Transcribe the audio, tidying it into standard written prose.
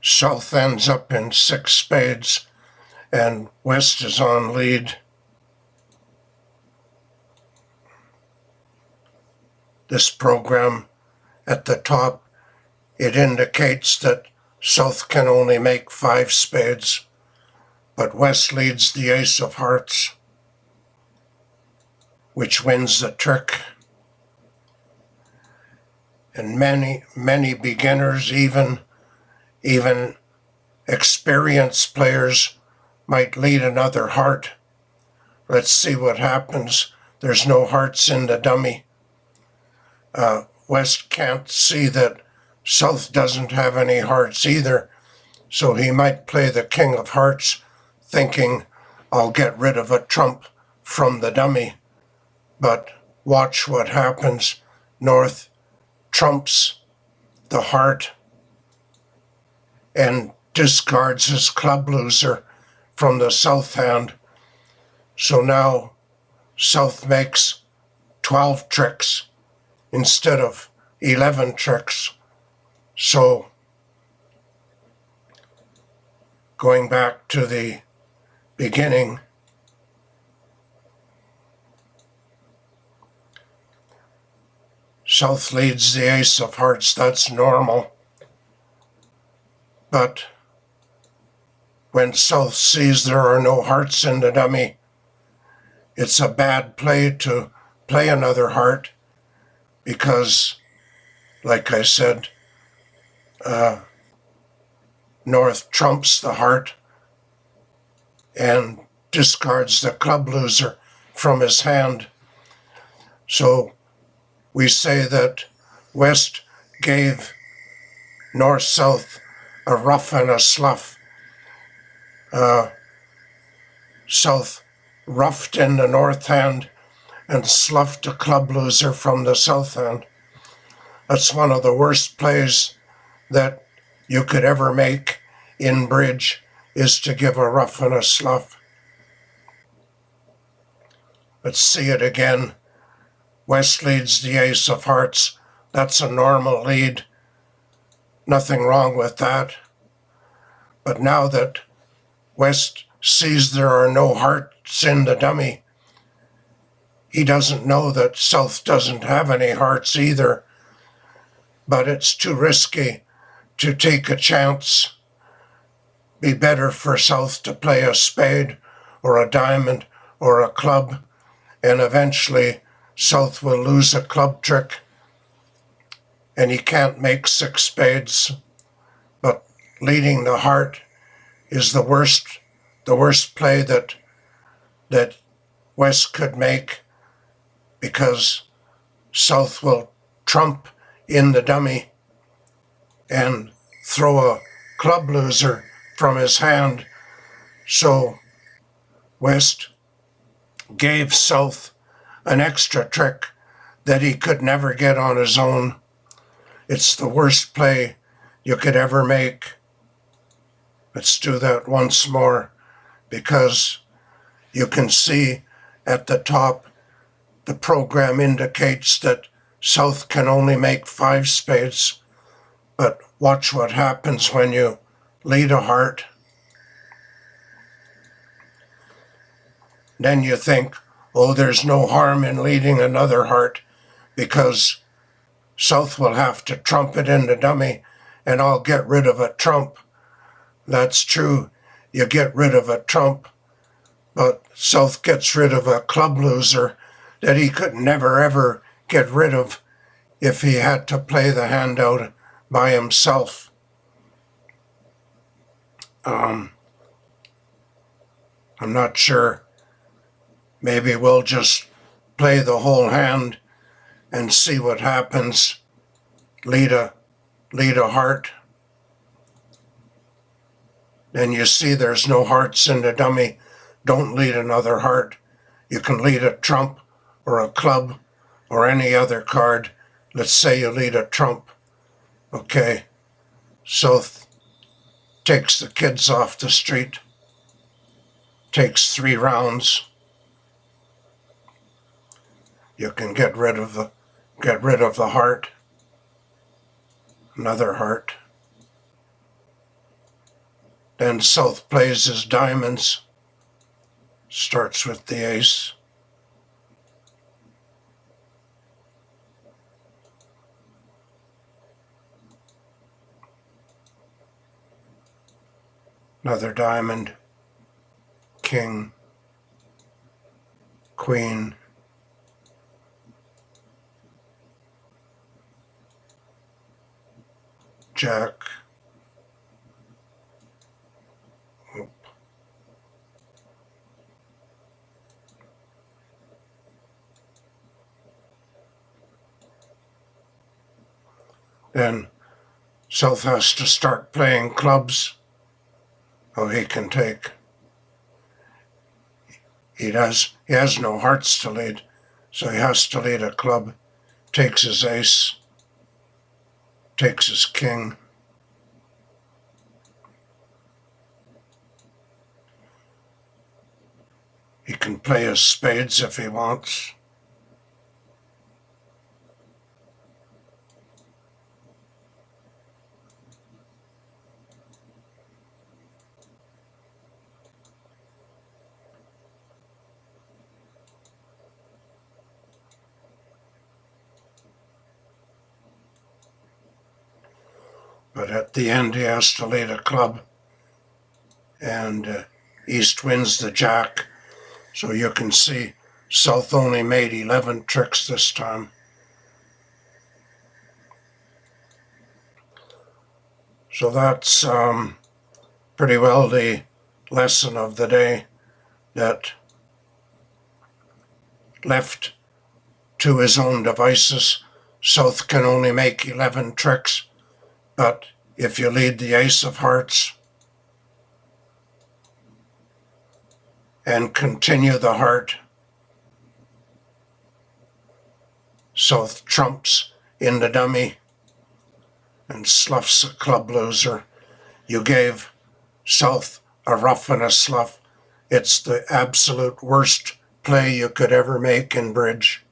South ends up in 6 spades, and West is on lead. This program at the top, it indicates that South can only make 5 spades, but West leads the ace of hearts, which wins the trick. And many beginners, even experienced players, might lead another heart. Let's see what happens. There's no hearts in the dummy. West can't see that South doesn't have any hearts either, so he might play the king of hearts, thinking, I'll get rid of a trump from the dummy. But watch what happens. North trumps the heart and discards his club loser from the South hand. So now South makes 12 tricks instead of 11 tricks. So going back to the beginning, South leads the ace of hearts. That's normal. But when South sees there are no hearts in the dummy, it's a bad play to play another heart because, like I said, North trumps the heart and discards the club loser from his hand. So we say that West gave North-South a rough and a slough. South roughed in the North hand and sloughed the club loser from the South hand. That's one of the worst plays that you could ever make in bridge, is to give a rough and a slough. Let's see it again. West leads the ace of hearts. That's a normal lead. Nothing wrong with that. But now that West sees there are no hearts in the dummy, he doesn't know that South doesn't have any hearts either. But it's too risky to take a chance. Be better for South to play a spade or a diamond or a club, and eventually South will lose a club trick and he can't make 6 spades. But leading the heart is the worst play that West could make, because South will trump in the dummy and throw a club loser from his hand. So West gave South an extra trick that he could never get on his own. It's the worst play you could ever make. Let's do that once more, because you can see at the top the program indicates that South can only make 5 spades. But watch what happens when you lead a heart. Then you think, oh, there's no harm in leading another heart, because South will have to trump it in the dummy and I'll get rid of a trump. That's true, you get rid of a trump, but South gets rid of a club loser that he could never ever get rid of if he had to play the hand out by himself. I'm not sure. Maybe we'll just play the whole hand and see what happens. Lead a heart. Then you see there's no hearts in the dummy. Don't lead another heart. You can lead a trump or a club or any other card. Let's say you lead a trump. Okay, South takes the kids off the street. Takes 3 rounds. You can get rid of the heart. Another heart. Then South plays his diamonds, starts with the ace. Another diamond, king, queen, jack, then South has to start playing clubs. Oh, he can take. He has no hearts to lead, so he has to lead a club. Takes his ace, takes his king. He can play his spades if he wants. But at the end, he has to lead a club, and East wins the jack. So you can see South only made 11 tricks this time. So that's pretty well the lesson of the day, that left to his own devices, South can only make 11 tricks. But if you lead the ace of hearts and continue the heart, South trumps in the dummy and Sluff's a club loser. You gave South a Ruff and a Sluff. It's the absolute worst play you could ever make in bridge.